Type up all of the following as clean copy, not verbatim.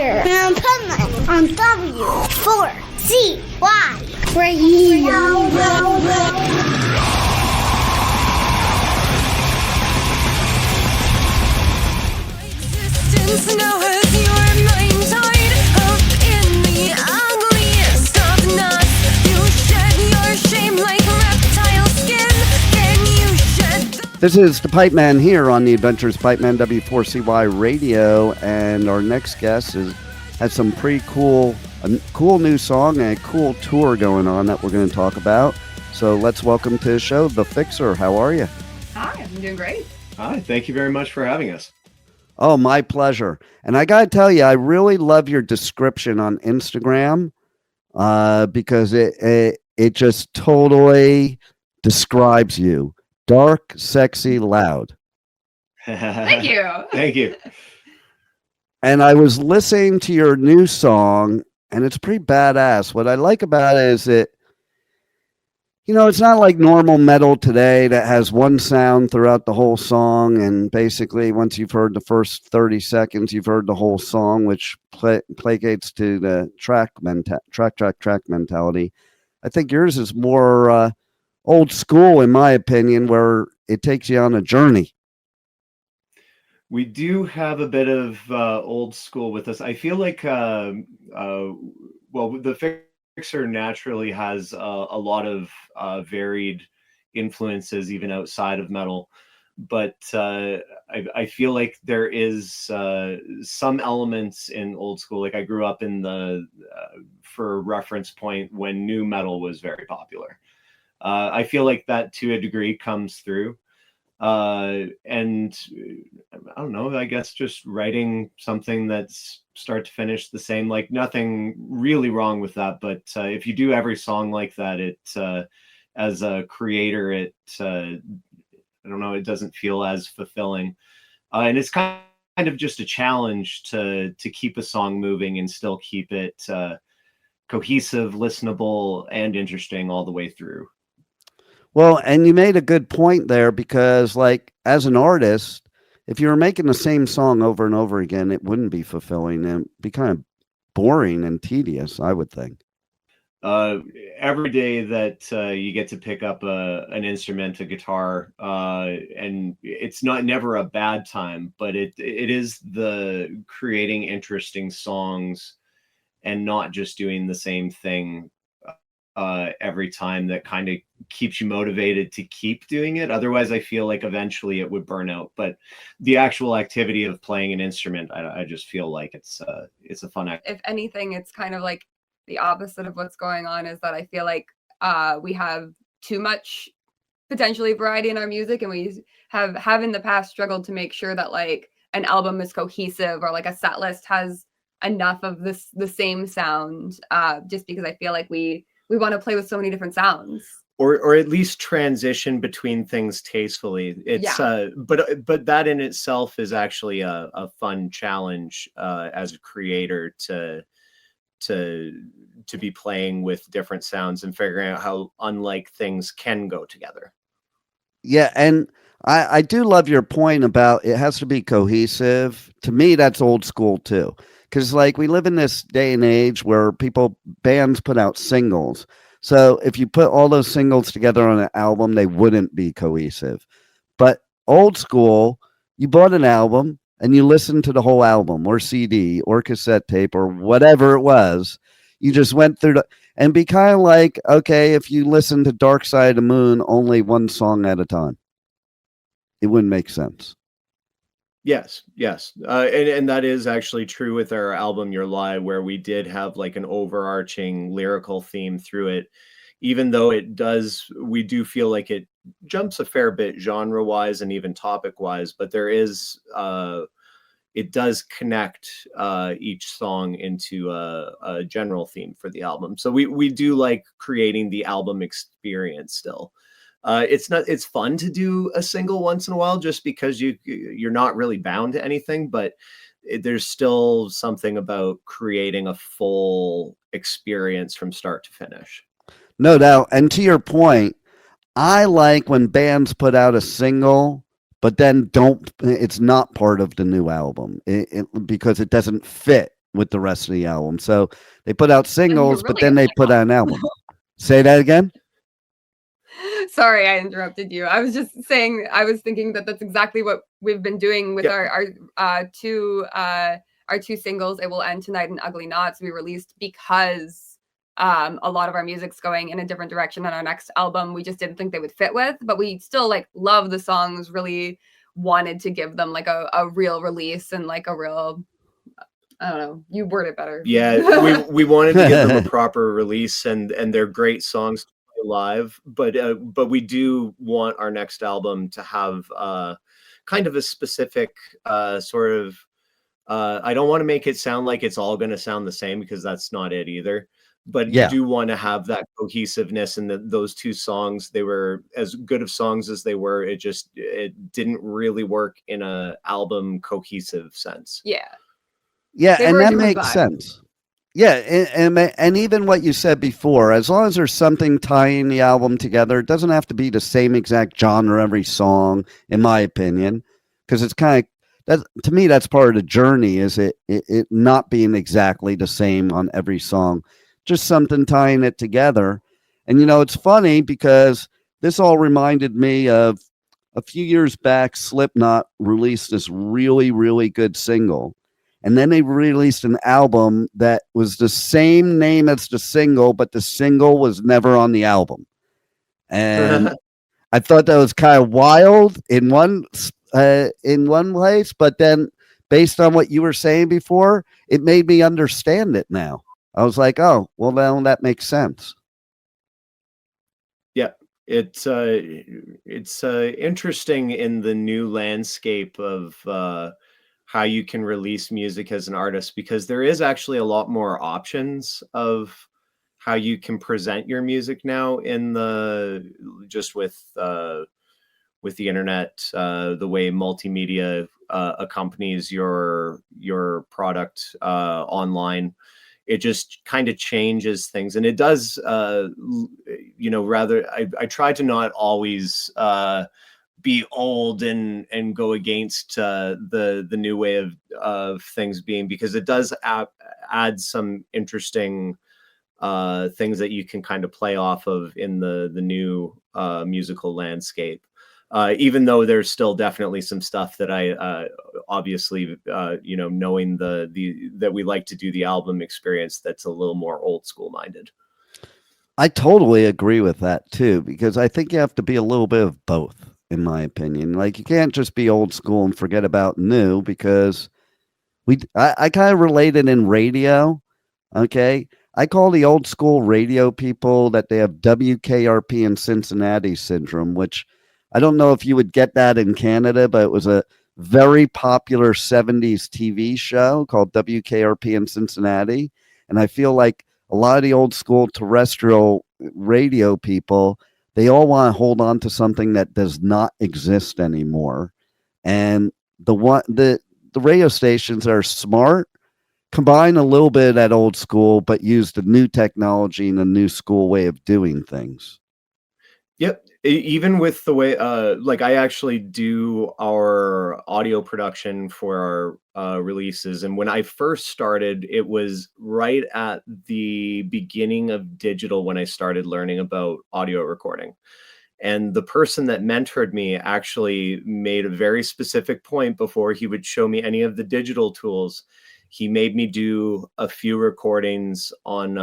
Adventure in Pipeman on W4CY Radio. Now has your mind tied up in the ugliest of knots. You shed your shame like reptile skin. Can you shed This is the Pipeman here on the Adventures of Pipeman W4CY Radio, and our next guest has some pretty cool new song and a cool tour going on that we're going to talk about. So let's welcome to the show, The Fixer. How are you? Hi, I'm doing great. Hi, thank you very much for having us. Oh, my pleasure. And I got to tell you, I really love your description on Instagram because it just totally describes you. Dark, sexy, loud. Thank you. Thank you. And I was listening to your new song, and it's pretty badass. What I like about it is that, it's not like normal metal today that has one sound throughout the whole song. And basically, once you've heard the first 30 seconds, you've heard the whole song, which placates to the track mentality. I think yours is more old school, in my opinion, where it takes you on a journey. We do have a bit of old school with us. I feel like, the Fixer naturally has a lot of varied influences, even outside of metal. But I feel like there is some elements in old school. Like I grew up in for a reference point, when new metal was very popular. I feel like that to a degree comes through. And I don't know, I guess just writing something that's start to finish the same, like nothing really wrong with that. But if you do every song like that, it as a creator, I don't know, it doesn't feel as fulfilling. And it's kind of just a challenge to keep a song moving and still keep it cohesive, listenable, and interesting all the way through. Well, and you made a good point there because, like, as an artist, if you were making the same song over and over again, it wouldn't be fulfilling and be kind of boring and tedious, I would think. Every day that you get to pick up an instrument, a guitar, and it's never a bad time, but it is the creating interesting songs and not just doing the same thing every time that kind of keeps you motivated to keep doing it. Otherwise, I feel like eventually it would burn out. But the actual activity of playing an instrument, I just feel like it's a fun activity. If anything, it's kind of like the opposite of what's going on, is that I feel like we have too much potentially variety in our music, and we have in the past struggled to make sure that like an album is cohesive, or like a set list has enough of the same sound, just because I feel like we want to play with so many different sounds, or at least transition between things tastefully. It's but that in itself is actually a fun challenge as a creator to be playing with different sounds and figuring out how unlike things can go together. Yeah, and I do love your point about it has to be cohesive. To me, that's old school too. Because, like, we live in this day and age where bands put out singles. So if you put all those singles together on an album, they wouldn't be cohesive. But old school, you bought an album and you listened to the whole album, or CD or cassette tape or whatever it was. You just went through and be kind of like, okay, if you listen to Dark Side of the Moon only one song at a time, it wouldn't make sense. Yes. And that is actually true with our album, Your Lie, where we did have like an overarching lyrical theme through it, even though we do feel like it jumps a fair bit genre wise and even topic wise, but there is, it does connect each song into a general theme for the album. So we do like creating the album experience still. It's fun to do a single once in a while just because you're not really bound to anything, but there's still something about creating a full experience from start to finish. No doubt. And to your point, I like when bands put out a single, but then it's not part of the new album because it doesn't fit with the rest of the album. So they put out singles, but really then they put out an album. Say that again. Sorry, I interrupted you. I was just saying, I was thinking that that's exactly what we've been doing with our two singles. It Will End Tonight and Ugly Knots we released because a lot of our music's going in a different direction on our next album. We just didn't think they would fit with, but we still like love the songs, really wanted to give them like a real release and like a real, I don't know, you word it better. Yeah, we wanted to give them a proper release, and they're great songs to play live, but we do want our next album to have kind of a specific sort of I don't want to make it sound like it's all going to sound the same, because that's not it either. But Yeah. do want to have that cohesiveness, and those two songs, they were as good of songs as they were. It didn't really work in a album cohesive sense. Yeah. Yeah, They and were a that different makes vibe. sense. Yeah, and even what you said before, as long as there's something tying the album together, it doesn't have to be the same exact genre every song, in my opinion, because it's kind of that to me. That's part of the journey, is it not being exactly the same on every song, just something tying it together. And it's funny because this all reminded me of a few years back. Slipknot released this really, really good single. And then they released an album that was the same name as the single, but the single was never on the album. And I thought that was kind of wild in one place, but then based on what you were saying before, it made me understand it now. I was like, oh, well, now that makes sense. Yeah, it's interesting in the new landscape of how you can release music as an artist, because there is actually a lot more options of how you can present your music now in just with the internet, the way multimedia accompanies your product online. It just kind of changes things, and it does rather I try to not always be old and go against the new way of things being, because it does add some interesting things that you can kind of play off of in the new musical landscape. Even though there's still definitely some stuff that I obviously knowing that we like to do the album experience, that's a little more old school minded. I totally agree with that too, because I think you have to be a little bit of both, in my opinion. Like, you can't just be old school and forget about new, because I kind of relate it in radio. Okay. I call the old school radio people that they have WKRP and Cincinnati syndrome, which I don't know if you would get that in Canada, but it was a very popular 70s TV show called WKRP in Cincinnati. And I feel like a lot of the old school terrestrial radio people, they all want to hold on to something that does not exist anymore. And the radio stations that are smart combine a little bit of that old school, but use the new technology and the new school way of doing things. Yep. Even with the way, like, I actually do our audio production for our releases. And when I first started, it was right at the beginning of digital when I started learning about audio recording. And the person that mentored me actually made a very specific point before he would show me any of the digital tools. He made me do a few recordings on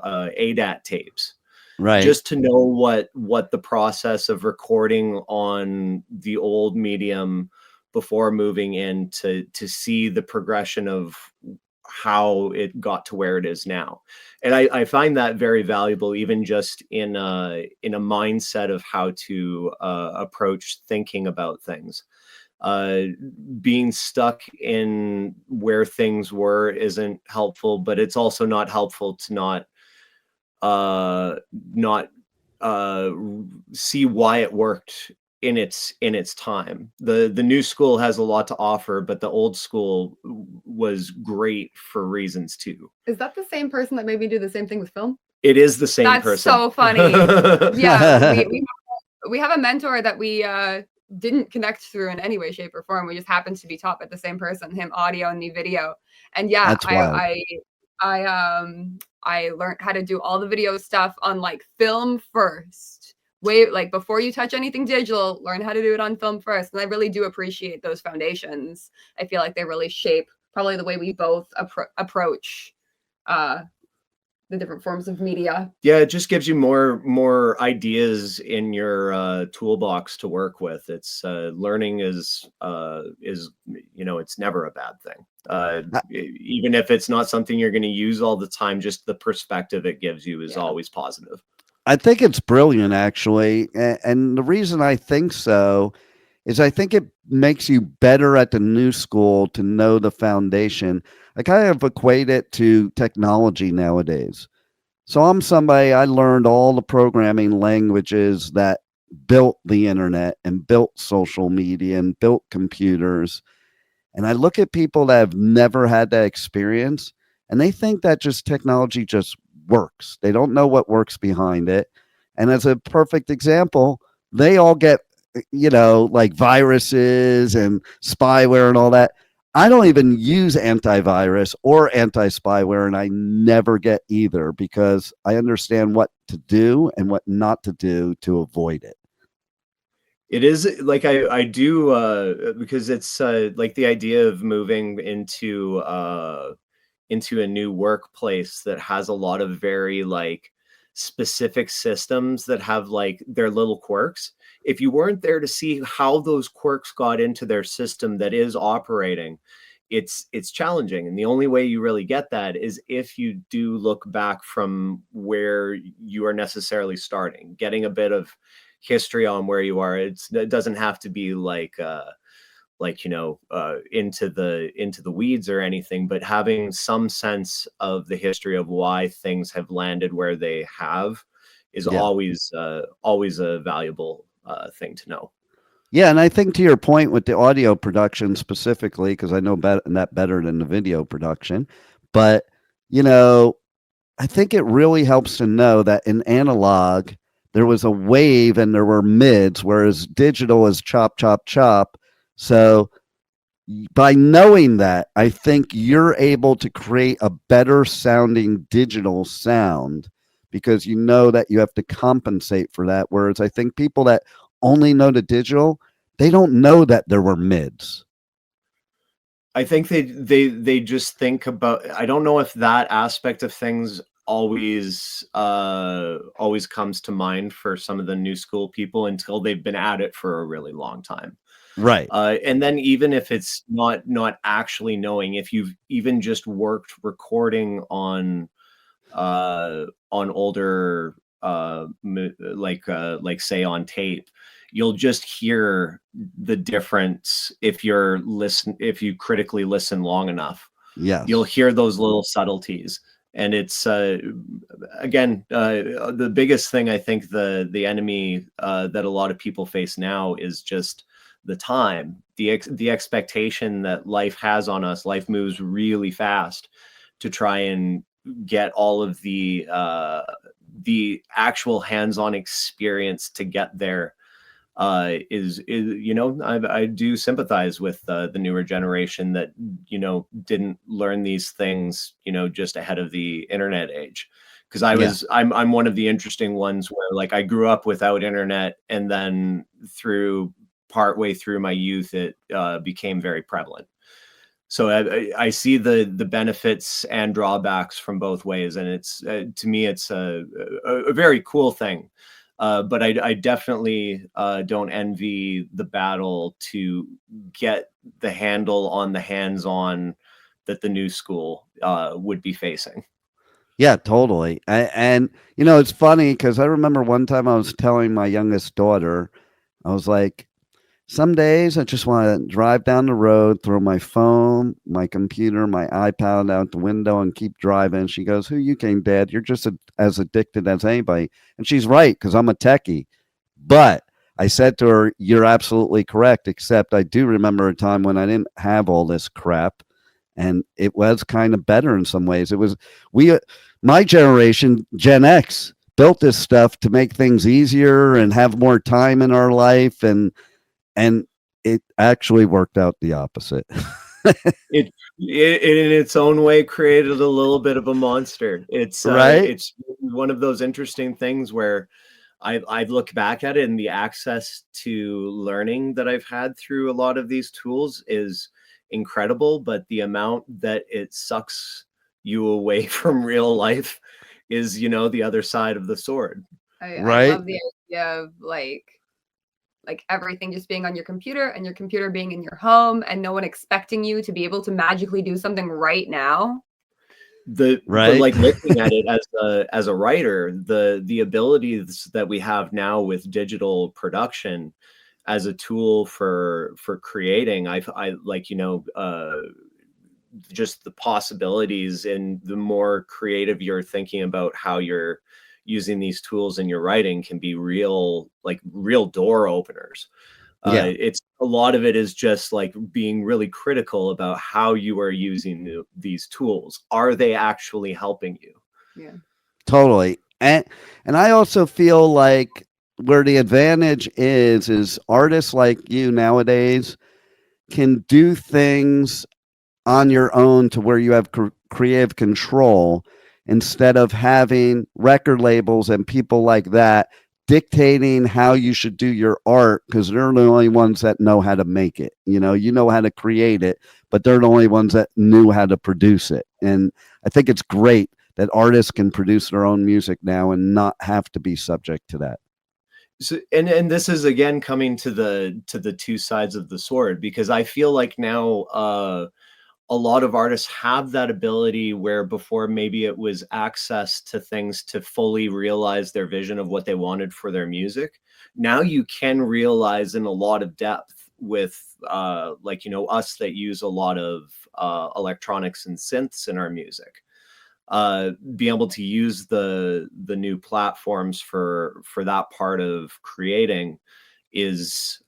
ADAT tapes. Right. Just to know what the process of recording on the old medium before moving in, to see the progression of how it got to where it is now. And I find that very valuable, even just in a mindset of how to approach thinking about things. Being stuck in where things were isn't helpful, but it's also not helpful to not see why it worked in its time. The new school has a lot to offer, but the old school was great for reasons too. Is that the same person that made me do the same thing with film? It is the same That's person. so funny. Yeah, we have a mentor that we didn't connect through in any way, shape, or form. We just happened to be taught by the same person, him audio and me video. And yeah, That's wild. I learned how to do all the video stuff on like film first. Way like before you touch anything digital, learn how to do it on film first. And I really do appreciate those foundations. I feel like they really shape probably the way we both approach the different forms of media. Yeah, it just gives you more ideas in your toolbox to work with. It's learning is it's never a bad thing. Even if it's not something you're going to use all the time, just the perspective it gives you is always positive. I think it's brilliant, actually. And the reason I think so is I think it makes you better at the new school to know the foundation. I kind of equate it to technology nowadays. So I'm somebody, I learned all the programming languages that built the internet and built social media and built computers. And I look at people that have never had that experience, and they think that just technology just works. They don't know what works behind it. And as a perfect example, they all get, like viruses and spyware and all that. I don't even use antivirus or anti-spyware, and I never get either because I understand what to do and what not to do to avoid it. It is like I do because it's like the idea of moving into a new workplace that has a lot of very like specific systems that have like their little quirks. If you weren't there to see how those quirks got into their system that is operating, it's challenging. And the only way you really get that is if you do look back from where you are necessarily starting, getting a bit of history on where you are. It doesn't have to be into the weeds or anything, but having some sense of the history of why things have landed where they have is always a valuable thing to know. Yeah, and I think to your point with the audio production specifically, because I know that better than the video production, but I think it really helps to know that in analog there was a wave and there were mids, whereas digital is chop, chop, chop. So by knowing that, I think you're able to create a better sounding digital sound because you know that you have to compensate for that. Whereas I think people that only know the digital, they don't know that there were mids. I think they just think about, I don't know if that aspect of things always comes to mind for some of the new school people until they've been at it for a really long time. Right. And then even if it's not actually knowing, if you've even just worked recording on older like say on tape, you'll just hear the difference if you critically listen long enough. Yeah, you'll hear those little subtleties. And it's again the biggest thing I think the enemy that a lot of people face now is just the time, the expectation that life has on us. Life moves really fast to try and get all of the actual hands-on experience to get there. I do sympathize with the newer generation that didn't learn these things just ahead of the internet age, because I'm one of the interesting ones where like I grew up without internet, and then partway through my youth it became very prevalent. So I see the benefits and drawbacks from both ways, and it's to me it's a very cool thing. But I definitely don't envy the battle to get the handle on the hands-on that the new school would be facing. Yeah, totally. And it's funny because I remember one time I was telling my youngest daughter, I was like, some days I just want to drive down the road, throw my phone, my computer, my iPad out the window and keep driving. She goes, "Who you kidding, Dad? You're just as addicted as anybody." And she's right, because I'm a techie. But I said to her, "You're absolutely correct, except I do remember a time when I didn't have all this crap. And it was kind of better in some ways. It was my generation, Gen X, built this stuff to make things easier and have more time in our life. And and it actually worked out the opposite. It in its own way created a little bit of a monster. Right? It's one of those interesting things where I've looked back at it, and the access to learning that I've had through a lot of these tools is incredible, but the amount that it sucks you away from real life is, the other side of the sword. I Right? love the idea of like everything just being on your computer and your computer being in your home and no one expecting you to be able to magically do something right now. But Right? like looking at it as a writer, the abilities that we have now with digital production as a tool for creating, I like, just the possibilities, and the more creative you're thinking about how you're using these tools in your writing can be real door openers. Yeah. It's a lot of it is just like being really critical about how you are using these tools. Are they actually helping you? Yeah. Totally. And I also feel like where the advantage is artists like you nowadays can do things on your own to where you have creative control, instead of having record labels and people like that dictating how you should do your art, because they're the only ones that know how to make it. You know how to create it, but they're the only ones that knew how to produce it. And I think it's great that artists can produce their own music now and not have to be subject to that. So, and this is again coming to the two sides of the sword, because I feel like now a lot of artists have that ability where before maybe it was access to things to fully realize their vision of what they wanted for their music. Now you can realize in a lot of depth with us that use a lot of electronics and synths in our music. Being able to use the new platforms for that part of creating is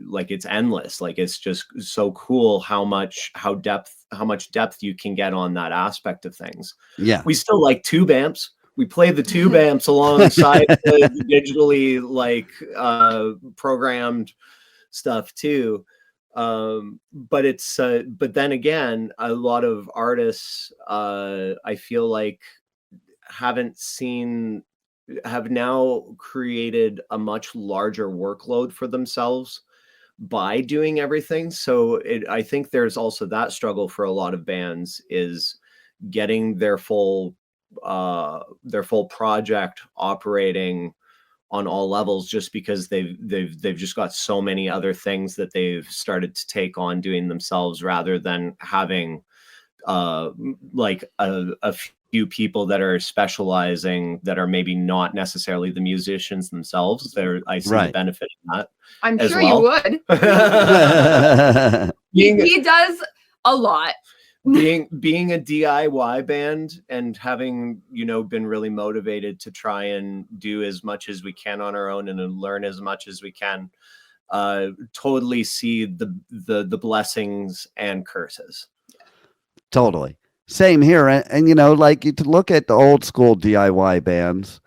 like, it's endless. Like, it's just so cool how much depth you can get on that aspect of things. Yeah. We still like tube amps. We play the tube amps alongside the digitally programmed stuff too. But then again, a lot of artists I feel like have now created a much larger workload for themselves by doing everything. So I think there's also that struggle for a lot of bands, is getting their full project operating on all levels, just because they've just got so many other things that they've started to take on doing themselves, rather than having like a few people that are specializing, that are maybe not necessarily the musicians themselves. I see the benefit in that. I'm as sure well. you would. He does a lot. being a DIY band and having been really motivated to try and do as much as we can on our own and learn as much as we can, totally see the blessings and curses. Totally. Same here. And like, you look at the old school DIY bands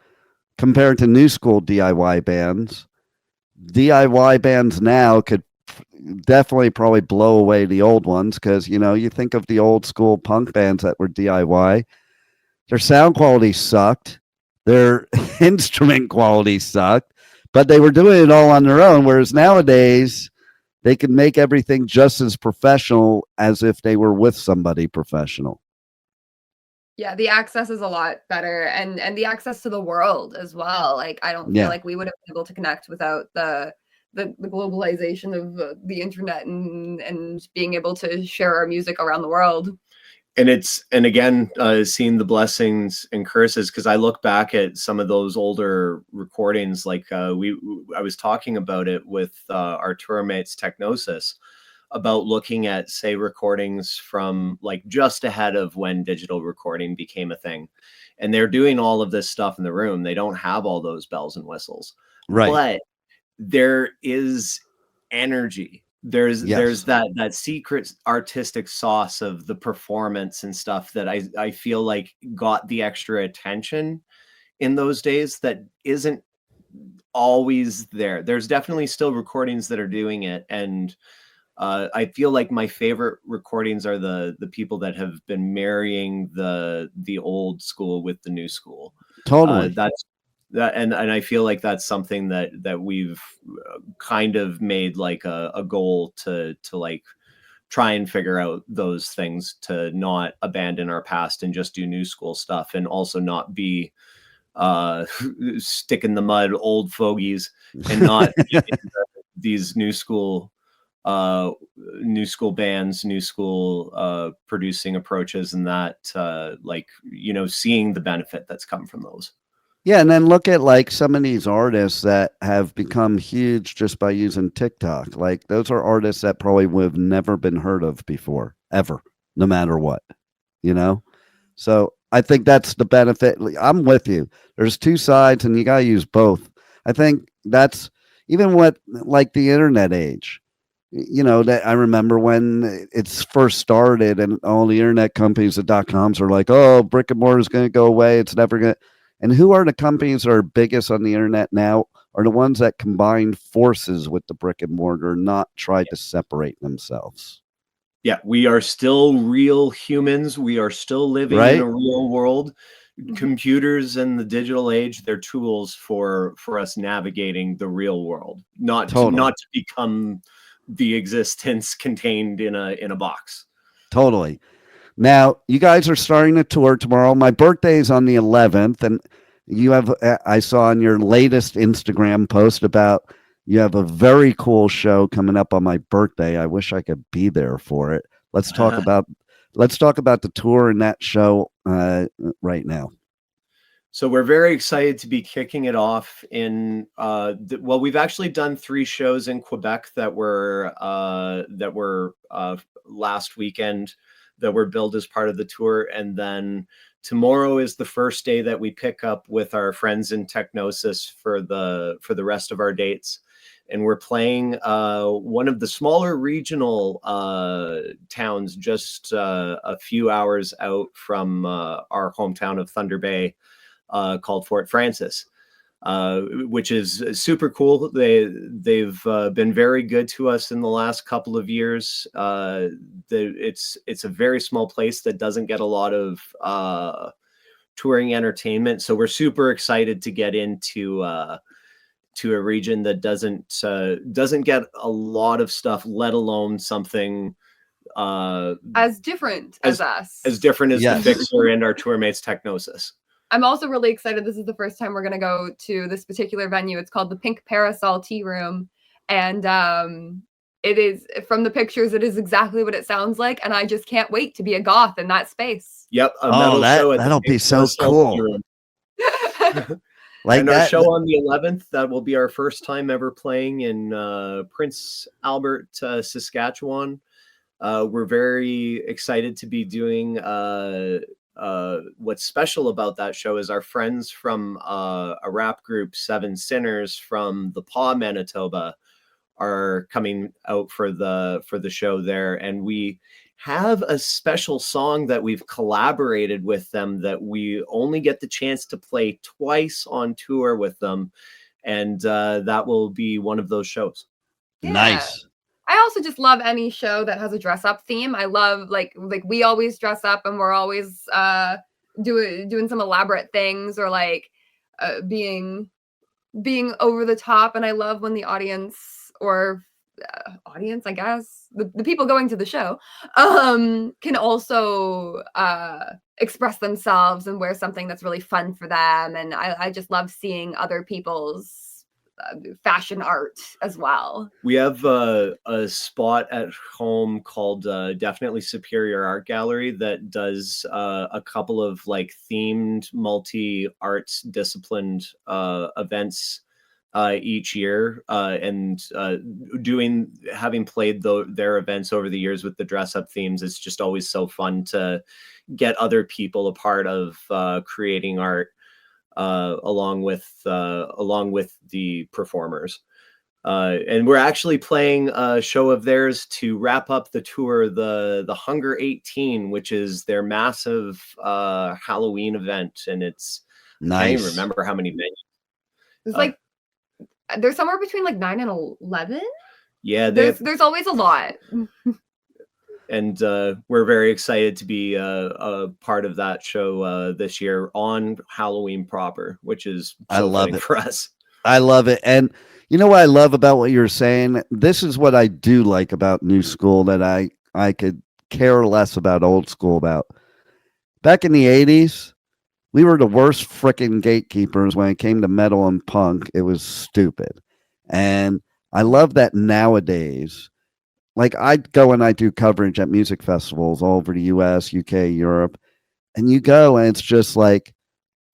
compared to new school DIY bands. DIY bands now could definitely probably blow away the old ones, because you think of the old school punk bands that were DIY, their sound quality sucked, their instrument quality sucked, but they were doing it all on their own. Whereas nowadays they can make everything just as professional as if they were with somebody professional. Yeah, the access is a lot better, and the access to the world as well. Like, I don't feel like we would have been able to connect without the globalization of the internet and being able to share our music around the world. And again, seeing the blessings and curses, because I look back at some of those older recordings, like I was talking about it with our tour mates Technosis, about looking at, say, recordings from like just ahead of when digital recording became a thing. And they're doing all of this stuff in the room. They don't have all those bells and whistles. Right. But there is energy. There's that secret artistic sauce of the performance and stuff that I feel like got the extra attention in those days that isn't always there. There's definitely still recordings that are doing it, and I feel like my favorite recordings are the people that have been marrying the old school with the new school. Totally. That's that, and I feel like that's something that we've kind of made like a goal to like try and figure out those things, to not abandon our past and just do new school stuff, and also not be stick in the mud old fogies, and not these new school bands, new school producing approaches, and that like, you know, seeing the benefit that's come from those. Yeah, and then look at like some of these artists that have become huge just by using TikTok. Like those are artists that probably would have never been heard of before, ever, no matter what, you know? So I think that's the benefit. I'm with you. There's two sides and you got to use both. I think that's even what, like the internet age, you know, that I remember when it's first started and all the internet companies, the .coms are like, oh, brick and mortar is going to go away. It's never going to. And who are the companies that are biggest on the internet now are the ones that combine forces with the brick and mortar, not try to separate themselves. Yeah, we are still real humans. We are still living in a real world. Computers and the digital age, they're tools for us navigating the real world, not to become the existence contained in a box. Totally. Now, you guys are starting a tour tomorrow. My birthday is on the 11th, and you have, I saw on your latest Instagram post about you have a very cool show coming up on my birthday. I wish I could be there for it. Let's talk about the tour and that show right now. So we're very excited to be kicking it off in well, we've actually done 3 shows in Quebec that were last weekend, that were billed as part of the tour, and then tomorrow is the first day that we pick up with our friends in Technosis for the rest of our dates. And we're playing one of the smaller regional towns just a few hours out from our hometown of Thunder Bay, called Fort Francis, which is super cool. They've been very good to us in the last couple of years. It's a very small place that doesn't get a lot of touring entertainment, so we're super excited to get into to a region that doesn't get a lot of stuff, let alone something as different as us, as different as the Fixer and our tour mates Technosis. I'm also really excited. This is the first time we're going to go to this particular venue. It's called the Pink Parasol Tea Room. And it is, from the pictures, it is exactly what it sounds like. And I just can't wait to be a goth in that space. Yep. That'll be so cool. Like, and our show on the 11th, that will be our first time ever playing in Prince Albert, Saskatchewan. We're very excited to be doing what's special about that show is our friends from a rap group, Seven Sinners, from the Paw, Manitoba, are coming out for the show there, and we have a special song that we've collaborated with them that we only get the chance to play twice on tour with them, and that will be one of those shows. Yeah. Nice. I also just love any show that has a dress up theme. I love like we always dress up and we're always doing some elaborate things, or like being over the top. And I love when the audience I guess the people going to the show can also express themselves and wear something that's really fun for them. And I just love seeing other people's fashion art as well. We have a spot at home called Definitely Superior Art Gallery that does a couple of like themed multi-arts disciplined events each year, and having played their events over the years with the dress up themes, it's just always so fun to get other people a part of creating art along with the performers. And we're actually playing a show of theirs to wrap up the tour, the Hunger 18, which is their massive Halloween event, and it's nice. I can't even remember how many venues. It's like There's somewhere between like 9 and 11. Yeah, There's always a lot. and we're very excited to be a part of that show this year on Halloween proper, which is I so love fitting it. for us. I love it. And you know what I love about what you're saying? This is what I do like about new school that I could care less about old school about. Back in the 80s, we were the worst freaking gatekeepers when it came to metal and punk. It was stupid. And I love that nowadays. Like I go and I do coverage at music festivals all over the US, UK, Europe. And you go and it's just like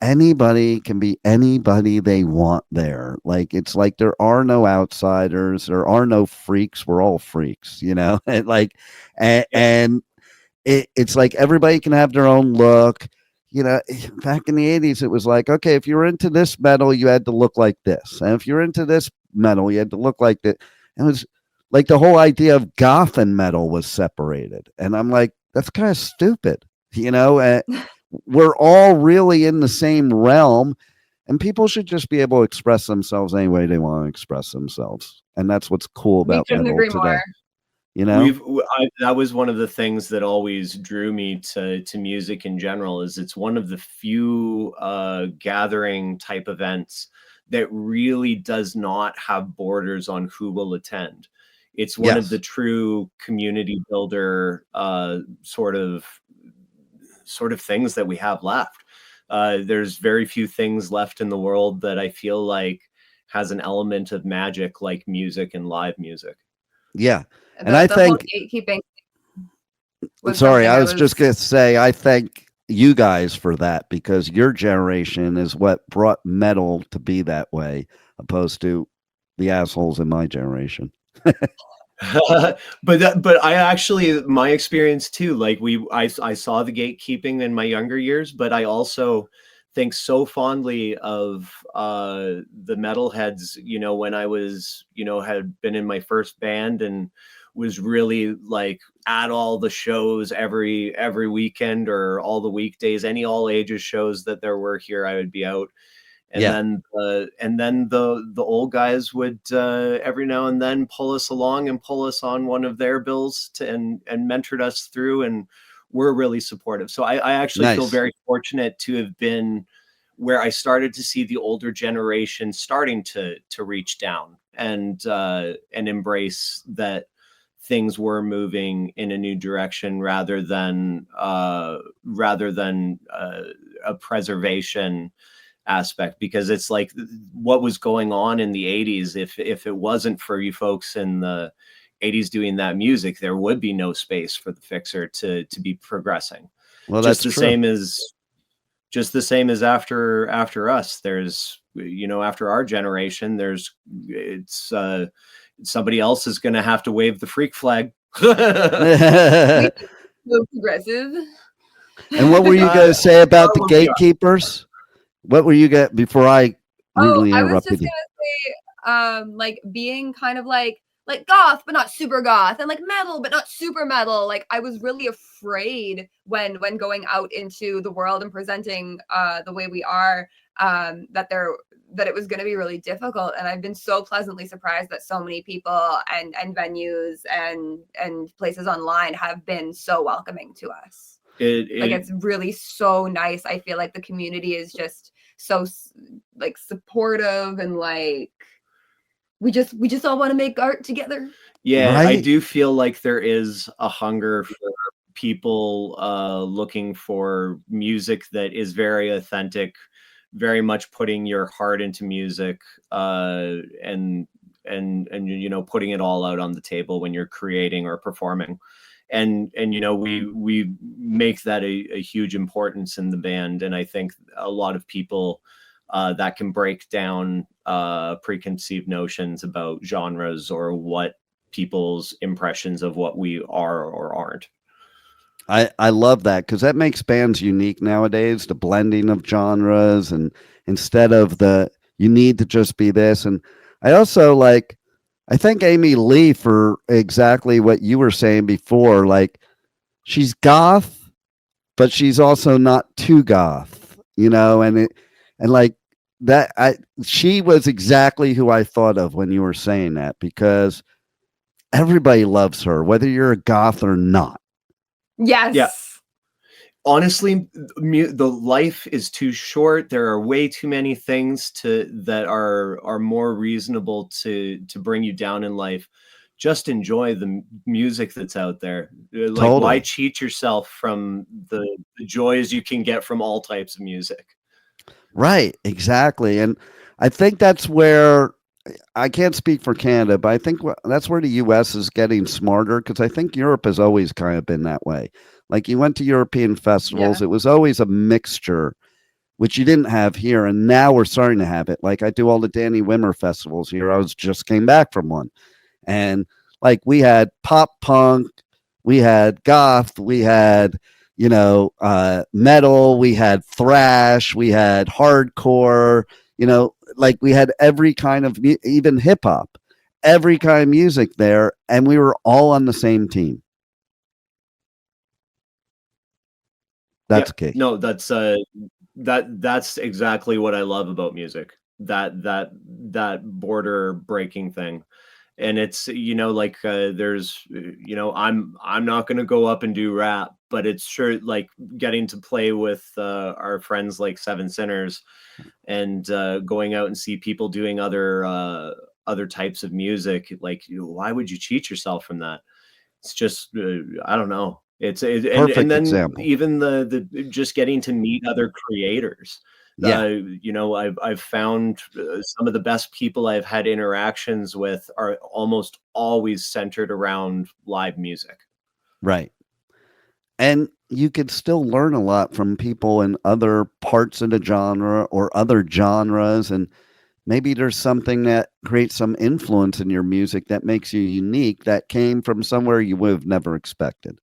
anybody can be anybody they want there. Like it's like there are no outsiders, there are no freaks. We're all freaks, you know? And like and it's like everybody can have their own look. You know, back in the 80s, it was like, okay, if you were into this metal, you had to look like this. And if you're into this metal, you had to look like that. And it was like the whole idea of goth and metal was separated. And I'm like, that's kind of stupid. You know, we're all really in the same realm. And people should just be able to express themselves any way they want to express themselves. And that's what's cool We about couldn't metal agree today. more. You know? That was one of the things that always drew me to music in general. Is it's one of the few gathering type events that really does not have borders on who will attend. It's one of the true community builder sort of things that we have left. There's very few things left in the world that I feel like has an element of magic like music and live music. Yeah. And I think gatekeeping. Sorry, I was just going to say, I thank you guys for that because your generation is what brought metal to be that way, opposed to the assholes in my generation. but I actually, my experience too, like I saw the gatekeeping in my younger years, but I also think so fondly of the metalheads, you know, when I was, you know, had been in my first band and was really like at all the shows every weekend or all the weekdays, any all ages shows that there were here, I would be out. And then the old guys would every now and then pull us along and pull us on one of their bills and mentored us through, and were really supportive. So I actually feel very fortunate to have been where I started to see the older generation starting to reach down and embrace that things were moving in a new direction rather than a preservation aspect, because it's like what was going on in the 80s, if it wasn't for you folks in the 80s doing that music, there would be no space for the Fixer to be progressing. Well, that's the same as after us. There's, you know, after our generation, it's somebody else is going to have to wave the freak flag. Progressive. And what were you going to say about the gatekeepers? What were you going before I rudely interrupted you? I was just going to say, like being kind of like goth, but not super goth, and like metal, but not super metal. Like I was really afraid when going out into the world and presenting the way we are, that it was going to be really difficult. And I've been so pleasantly surprised that so many people and venues and places online have been so welcoming to us. It's really so nice. I feel like the community is just so like supportive, and like we just all want to make art together. Yeah, right? I do feel like there is a hunger for people looking for music that is very authentic, very much putting your heart into music, and you know, putting it all out on the table when you're creating or performing. And you know, we make that a huge importance in the band, and I think a lot of people that can break down preconceived notions about genres or what people's impressions of what we are or aren't. I love that, because that makes bands unique nowadays, the blending of genres, and instead of you need to just be this. And I also I thank Amy Lee for exactly what you were saying before. Like, she's goth, but she's also not too goth, you know, and like she was exactly who I thought of when you were saying that, because everybody loves her, whether you're a goth or not. Yes. Yeah. Honestly, the life is too short. There are way too many things that are more reasonable to bring you down in life. Just enjoy the music that's out there. Like, Totally. why cheat yourself from the joys you can get from all types of music? Right, exactly. And I think that's where, I can't speak for Canada, but I think that's where the US is getting smarter, because I think Europe has always kind of been that way. Like, you went to European festivals, Yeah. it was always a mixture, which you didn't have here. And now we're starting to have it. Like, I do all the Danny Wimmer festivals here. Just came back from one. And like, we had pop punk, we had goth, we had, metal, we had thrash, we had hardcore, like, we had every kind of, even hip hop, every kind of music there. And we were all on the same team. That's okay. No, that's exactly what I love about music. That border breaking thing. And it's, like, there's, I'm not going to go up and do rap, but it's sure, like, getting to play with our friends like Seven Sinners, and going out and see people doing other types of music. Like, why would you cheat yourself from that? It's just, I don't know. Perfect and then example. even the just getting to meet other creators. Yeah. I've found some of the best people I've had interactions with are almost always centered around live music. Right. And you could still learn a lot from people in other parts of the genre or other genres. And maybe there's something that creates some influence in your music that makes you unique, that came from somewhere you would have never expected.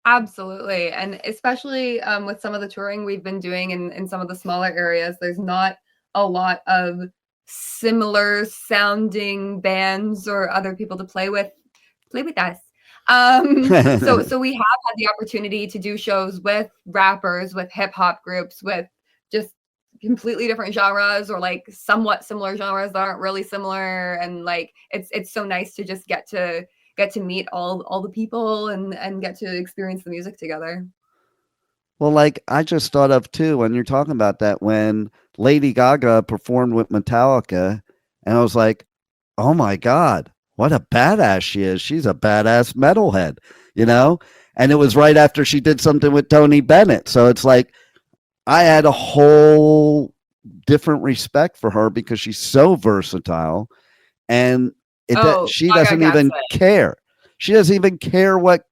Absolutely. And especially with some of the touring we've been doing in some of the smaller areas, there's not a lot of similar sounding bands or other people to play with us. So we have had the opportunity to do shows with rappers, with hip hop groups, with just completely different genres, or like somewhat similar genres that aren't really similar. And like, it's so nice to just get to meet all the people and get to experience the music together. Well, like, I just thought of too, when you're talking about that, when Lady Gaga performed with Metallica, and I was like, oh my God, what a badass she is. She's a badass metalhead, And it was right after she did something with Tony Bennett. So it's like, I had a whole different respect for her because she's so versatile, and she Gaga doesn't gets even it. care. She doesn't even care what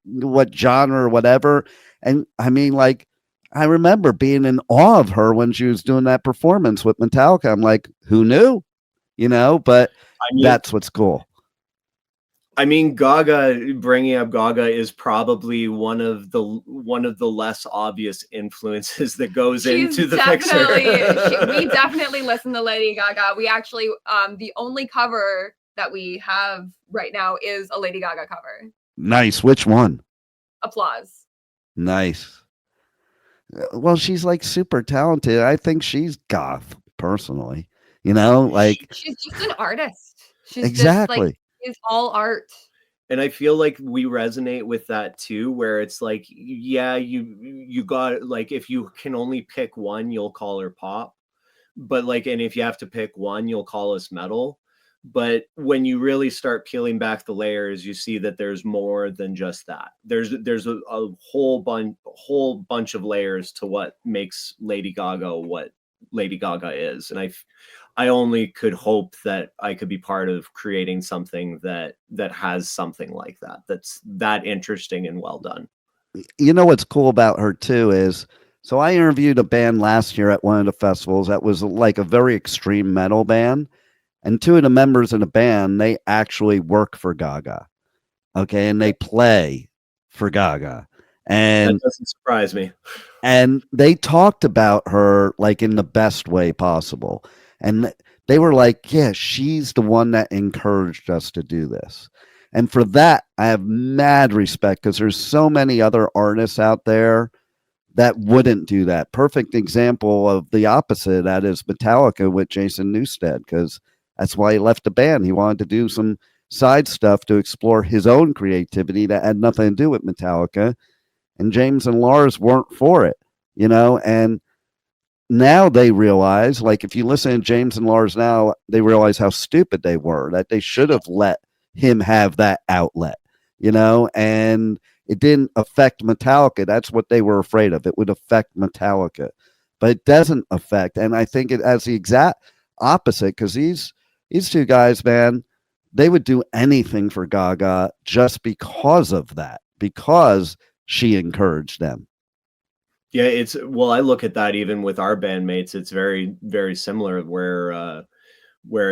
genre or whatever. And I mean, like, I remember being in awe of her when she was doing that performance with Metallica. I'm like, who knew? But that's what's cool. I mean, bringing up Gaga is probably one of the less obvious influences that goes into the picture. We definitely listen to Lady Gaga. We actually, the only cover that we have right now is a Lady Gaga cover. Nice. Which one? Applause. Nice. Well, she's like super talented. I think she's goth, personally. Like, she's just an artist. She's exactly. Just like, it's all art. And I feel like we resonate with that too, where it's like, yeah, you got, like, if you can only pick one, you'll call her pop. But like, and if you have to pick one, you'll call us metal. But when you really start peeling back the layers, you see that there's more than just that. There's a whole bunch of layers to what makes Lady Gaga what Lady Gaga is. And I only could hope that I could be part of creating something that has something like that, that's that interesting and well done. What's cool about her too is, so I interviewed a band last year at one of the festivals that was like a very extreme metal band. And two of the members in the band, they actually work for Gaga. Okay. And they play for Gaga. And that doesn't surprise me. And they talked about her like in the best way possible. And they were like, yeah, she's the one that encouraged us to do this. And for that, I have mad respect, because there's so many other artists out there that wouldn't do that. Perfect example of the opposite. That is Metallica with Jason Newsted, because that's why he left the band. He wanted to do some side stuff to explore his own creativity that had nothing to do with Metallica. And James and Lars weren't for it, and now they realize, like, if you listen to James and Lars now, they realize how stupid they were, that they should have let him have that outlet, and it didn't affect Metallica. That's what they were afraid of. It would affect Metallica, but it doesn't affect. And I think it has the exact opposite, because these two guys, man, they would do anything for Gaga just because of that, because she encouraged them. Yeah, I look at that even with our bandmates. It's very, very similar where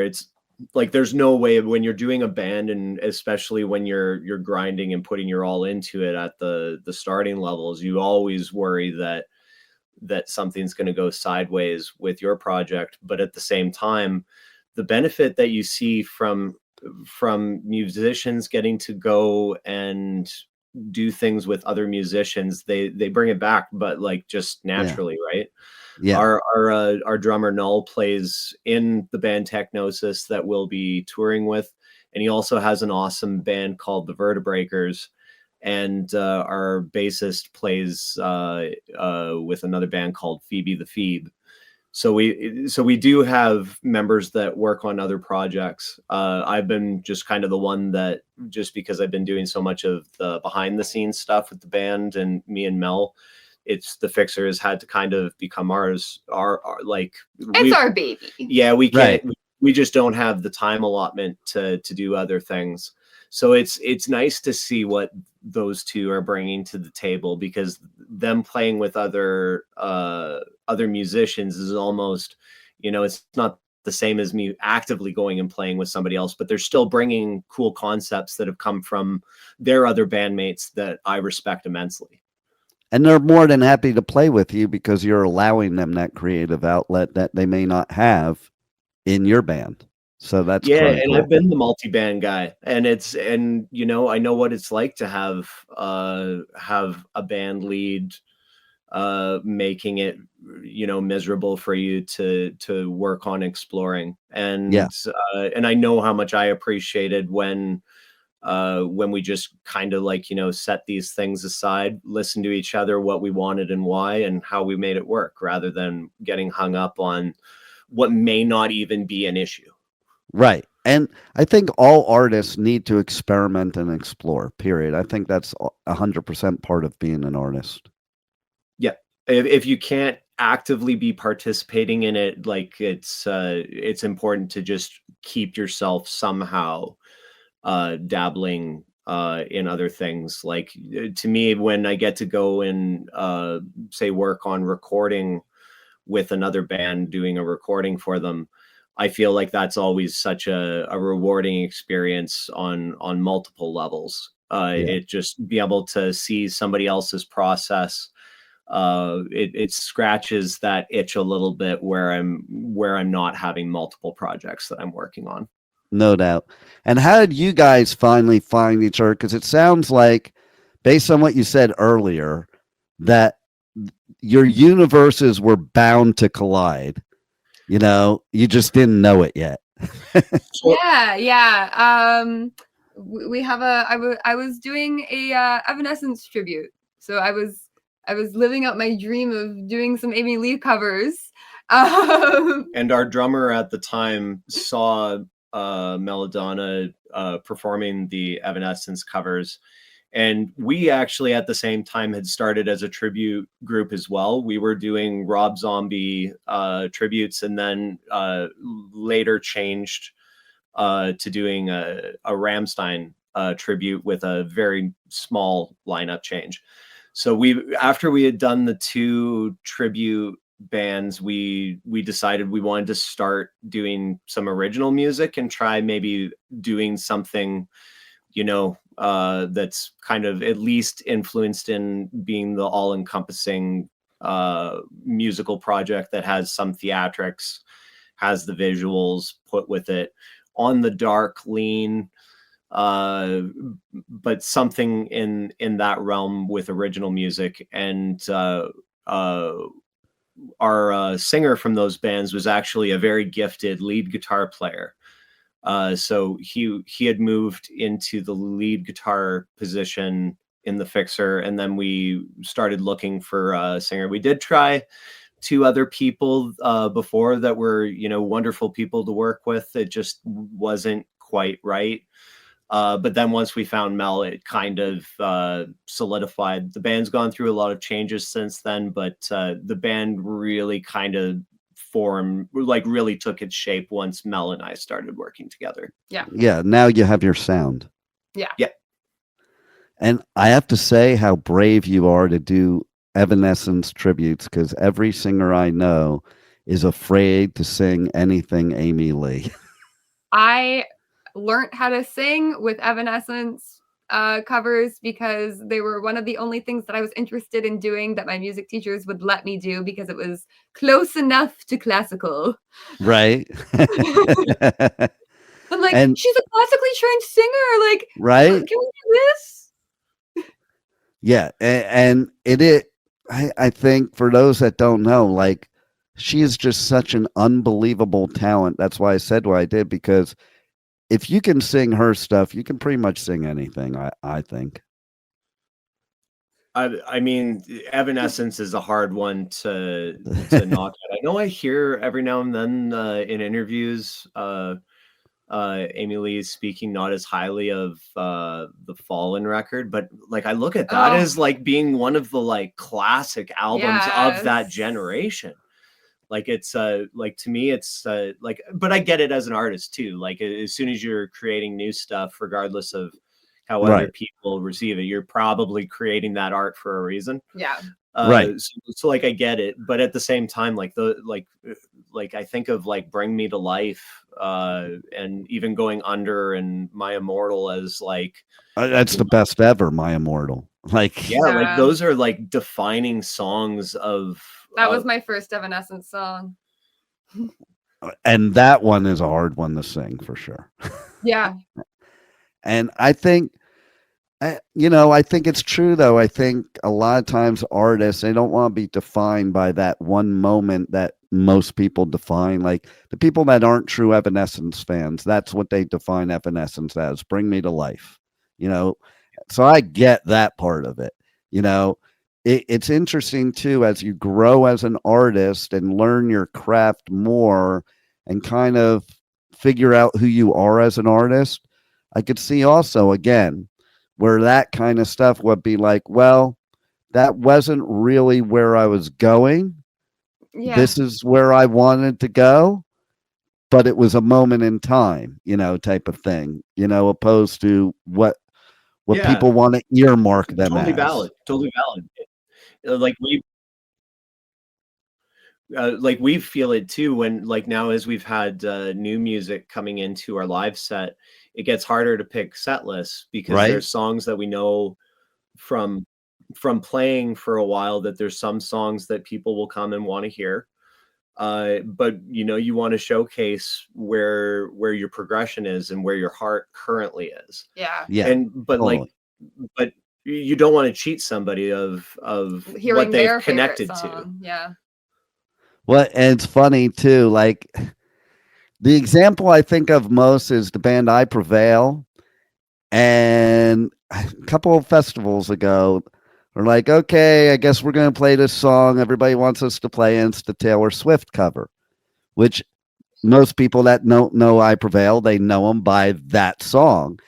it's like, there's no way when you're doing a band, and especially when you're grinding and putting your all into it at the starting levels, you always worry that something's going to go sideways with your project. But at the same time, the benefit that you see from musicians getting to go and do things with other musicians, they bring it back, but like just naturally, right? Yeah. Our drummer Null plays in the band Technosis that we'll be touring with, and he also has an awesome band called the Vertebreakers, and our bassist plays with another band called Phoebe the Phoebe. So we do have members that work on other projects. I've been just kind of the one that, just because I've been doing so much of the behind the scenes stuff with the band, and me and Mel, it's the Fixer has had to kind of become ours. Our It's our baby. Yeah, we can't. Right. We just don't have the time allotment to do other things. So it's nice to see what those two are bringing to the table, because them playing with other musicians is almost, it's not the same as me actively going and playing with somebody else, but they're still bringing cool concepts that have come from their other bandmates that I respect immensely. And they're more than happy to play with you because you're allowing them that creative outlet that they may not have in your band. So that's and cool. I've been the multi-band guy, and I know what it's like to have a band lead making it miserable for you to work on exploring. And and I know how much I appreciated when we just kind of set these things aside, listen to each other, what we wanted and why, and how we made it work, rather than getting hung up on what may not even be an issue. Right. And I think all artists need to experiment and explore, period. I think that's 100% part of being an artist. Yeah. If you can't actively be participating in it, like it's important to just keep yourself somehow dabbling in other things. Like, to me, when I get to go and say work on recording with another band, doing a recording for them, I feel like that's always such a rewarding experience on multiple levels. It just be able to see somebody else's process. It scratches that itch a little bit where I'm not having multiple projects that I'm working on. No doubt. And how did you guys finally find each other? Because it sounds like, based on what you said earlier, that your universes were bound to collide. You just didn't know it yet. Yeah. We have I was doing a Evanescence tribute. So I was living out my dream of doing some Amy Lee covers. And our drummer at the time saw Melodonna performing the Evanescence covers. And we actually at the same time had started as a tribute group as well. We were doing Rob Zombie tributes, and then later changed to doing a Rammstein tribute with a very small lineup change. So after we had done the two tribute bands, we decided we wanted to start doing some original music and try maybe doing something, that's kind of at least influenced in being the all-encompassing musical project that has some theatrics, has the visuals put with it, on the dark lean, but something in that realm with original music. And our singer from those bands was actually a very gifted lead guitar player. So he had moved into the lead guitar position in the Fixer, and then we started looking for a singer. We did try 2 other people before that were, wonderful people to work with. It just wasn't quite right. But then once we found Mel, it kind of solidified. The band's gone through a lot of changes since then, but the band really kind of really took its shape once Mel and I started working together. Yeah, now you have your sound. Yeah. And I have to say how brave you are to do Evanescence tributes, because every singer I know is afraid to sing anything Amy Lee. I learned how to sing with Evanescence covers because they were one of the only things that I was interested in doing that my music teachers would let me do because it was close enough to classical. Right. I'm like, she's a classically trained singer. Like, right? Can we do this? Yeah. And I think for those that don't know, like, she is just such an unbelievable talent. That's why I said what I did, because if you can sing her stuff, you can pretty much sing anything, I think. I mean, Evanescence is a hard one to knock out. I know I hear every now and then in interviews Amy Lee is speaking not as highly of the Fallen record, but like I look at that as like being one of the like classic albums of that generation. Like it's like to me it's like, but I get it as an artist too. Like as soon as you're creating new stuff, regardless of how other people receive it, you're probably creating that art for a reason. Yeah. So like I get it, but at the same time, like I think of like Bring Me to Life and even Going Under and My Immortal as like that's the best ever, My Immortal. Like like those are like defining songs of that was my first Evanescence song. And that one is a hard one to sing for sure. Yeah. And I think I think it's true, though. I think a lot of times artists, they don't want to be defined by that one moment that most people define. Like the people that aren't true Evanescence fans, that's what they define Evanescence as. Bring Me to Life, So I get that part of it. It's interesting, too, as you grow as an artist and learn your craft more and kind of figure out who you are as an artist. I could see also, again, where that kind of stuff would be like, well, that wasn't really where I was going. Yeah. This is where I wanted to go, but it was a moment in time, type of thing, opposed to what people want to earmark them totally as. Totally valid. Like we feel it too when like now as we've had new music coming into our live set, it gets harder to pick set lists because there's songs that we know from playing for a while that there's some songs that people will come and want to hear, but you want to showcase where your progression is and where your heart currently is. But you don't want to cheat somebody of hearing what they've connected to. Well, and it's funny too, like the example I think of most is the band I Prevail. And a couple of festivals ago, we're like, okay, I guess we're going to play this song everybody wants us to play, and it's the Taylor Swift cover, which most people that don't know I Prevail, they know them by that song.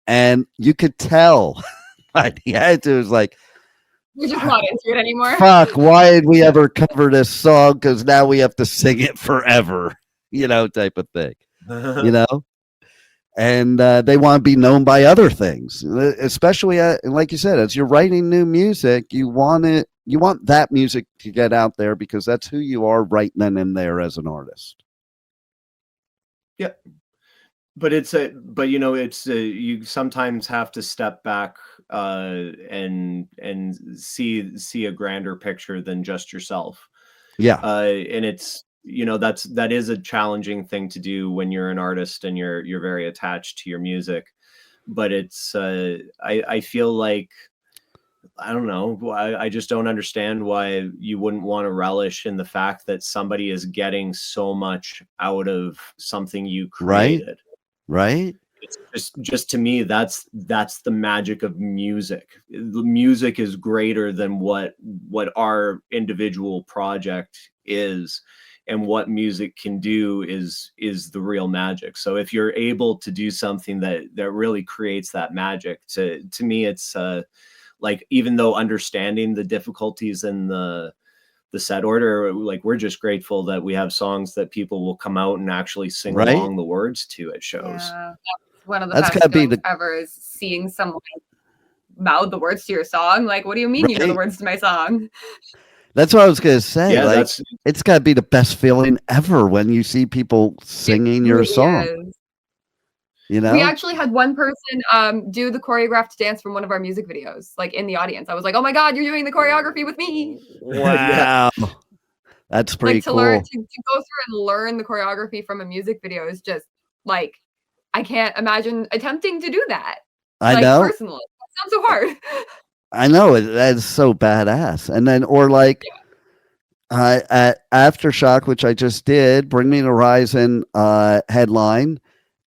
And you could tell by the attitude, it was like, you're just not into it anymore. Fuck, why did we ever cover this song? Because now we have to sing it forever, type of thing, And they want to be known by other things, especially, like you said, as you're writing new music, you want that music to get out there because that's who you are right then and there as an artist. Yeah. But you sometimes have to step back and see a grander picture than just yourself. Yeah. And it's that is a challenging thing to do when you're an artist and you're very attached to your music. But it's I feel like I don't know. I just don't understand why you wouldn't want to relish in the fact that somebody is getting so much out of something you Right? created. Right? It's just to me, that's the magic of music. The music is greater than what our individual project is, and what music can do is the real magic. So if you're able to do something that really creates that magic, to me, it's like, even though understanding the difficulties in the set order, like, we're just grateful that we have songs that people will come out and actually sing Right? along the words to at shows. Yeah, that's one of the That's best gotta be feelings the ever, is seeing someone mouth the words to your song. Like, what do you mean you know the right. words to my song? That's what I was gonna say. Yeah, Like, that's it's gotta be the best feeling ever when you see people It singing your really song. is. You We know? actually had one person do the choreographed dance from one of our music videos, like, in the audience. I was like, "Oh my god, you're doing the choreography with me!" yeah. Wow. That's pretty Like, to learn cool. to go through and learn the choreography from a music video is just, like, I can't imagine attempting to do that. I Like, know. personally, that sounds so hard. I know it. That's so badass. And then, or like, at Aftershock, which I just did, Bring Me the Horizon headline,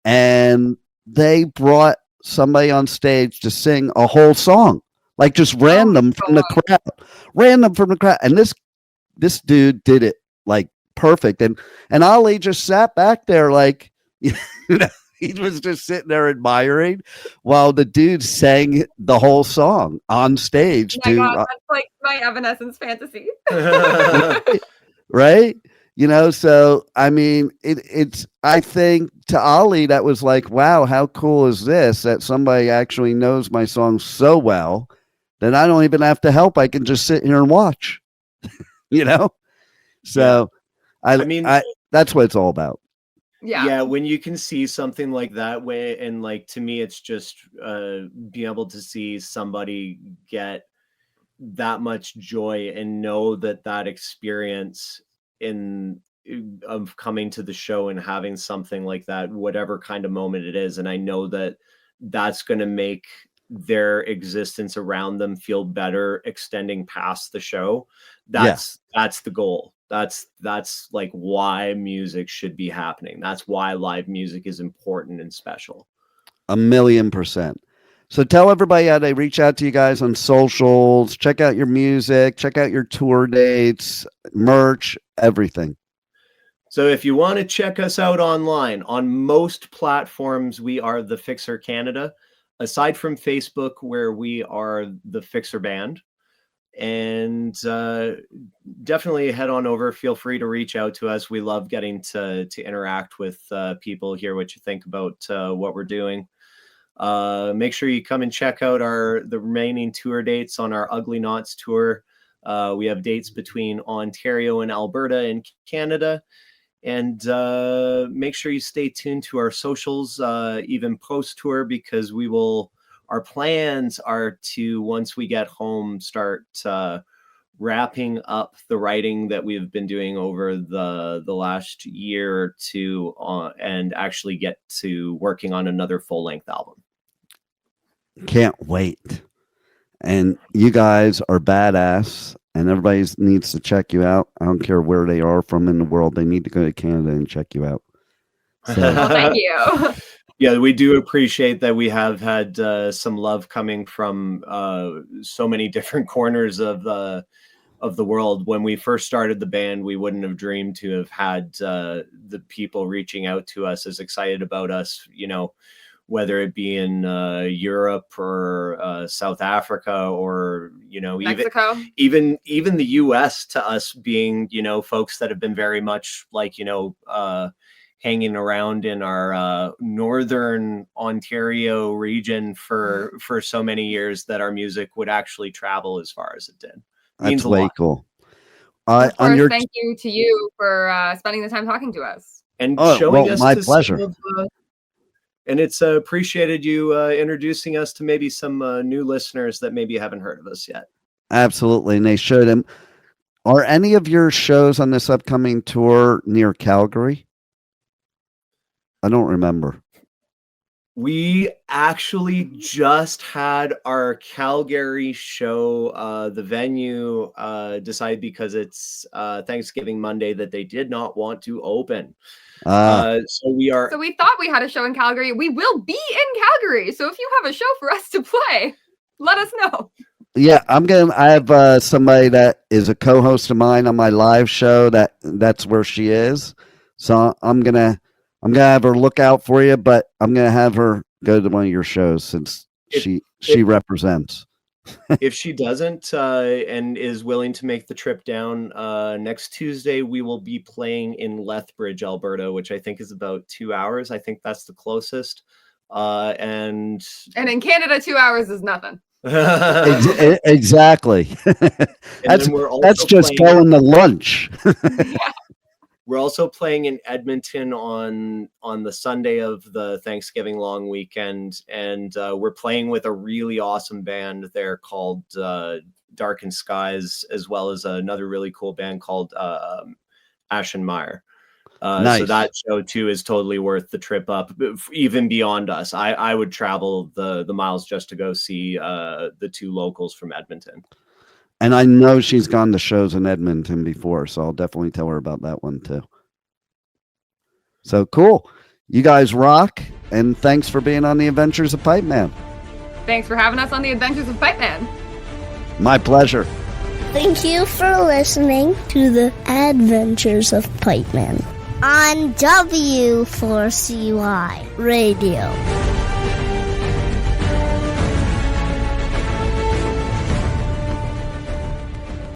and they brought somebody on stage to sing a whole song, like just random from the crowd, and this dude did it like perfect, and Ali just sat back there like, you know, he was just sitting there admiring while the dude sang the whole song on stage. Oh my god, that's like my Evanescence fantasy. Right? You know, so I mean, it's, I think to Ali that was like, wow, how cool is this, that somebody actually knows my song so well that I don't even have to help. I can just sit here and watch, you know? So I mean, that's what it's all about. Yeah, when you can see something like that way, and like, to me, it's just being able to see somebody get that much joy and know that that experience of coming to the show and having something like that, whatever kind of moment it is, and I know that that's going to make their existence around them feel better, extending past the show. That's the goal. That's like why music should be happening. That's why live music is important and special. 1,000,000%. So tell everybody how they reach out to you guys on socials, check out your music, check out your tour dates, merch, everything. So if you want to check us out online, on most platforms, we are The Fixer Canada, aside from Facebook, where we are The Fixer Band. And definitely head on over. Feel free to reach out to us. We love getting to interact with people, hear what you think about what we're doing. Make sure you come and check out the remaining tour dates on our Ugly Knots tour. We have dates between Ontario and Alberta in Canada. And make sure you stay tuned to our socials, even post-tour, because our plans are to, once we get home, start wrapping up the writing that we've been doing over the last year or two, and actually get to working on another full-length album. Can't wait. And you guys are badass, and everybody needs to check you out. I don't care where they are from in the world. They need to go to Canada and check you out. So. Well, thank you. Yeah, we do appreciate that. We have had some love coming from so many different corners of the world. When we first started the band, we wouldn't have dreamed to have had the people reaching out to us as excited about us, you know, whether it be in Europe or South Africa, or, you know, Mexico, even the US, to us being, you know, folks that have been very much like, you know, hanging around in our northern Ontario region for so many years, that our music would actually travel as far as it did. That's way cool. of course, thank you to you for spending the time talking to us and showing us. My pleasure. And it's appreciated you introducing us to maybe some new listeners that maybe haven't heard of us yet. Absolutely, and they should. Are any of your shows on this upcoming tour near Calgary? I don't remember. We actually just had our Calgary show. The venue decided, because it's Thanksgiving Monday, that they did not want to open. So we thought we had a show in Calgary. We will be in Calgary. So if you have a show for us to play, let us know. Yeah, I have somebody that is a co-host of mine on my live show. That's where she is. So I'm gonna have her look out for you, but I'm gonna have her go to one of your shows since she represents. If she doesn't and is willing to make the trip down next Tuesday, we will be playing in Lethbridge, Alberta, which I think is about 2 hours. I think that's the closest. And in Canada, 2 hours is nothing. Exactly. That's just going to lunch. We're also playing in Edmonton on the Sunday of the Thanksgiving long weekend, and we're playing with a really awesome band there called Darkened Skies, as well as another really cool band called Ashenmeyer. Nice. So that show too is totally worth the trip up, even beyond us. I would travel the miles just to go see the two locals from Edmonton. And I know she's gone to shows in Edmonton before, so I'll definitely tell her about that one too. So cool. You guys rock, and thanks for being on the Adventures of Pipeman. Thanks for having us on the Adventures of Pipeman. My pleasure. Thank you for listening to the Adventures of Pipeman on W4CY Radio.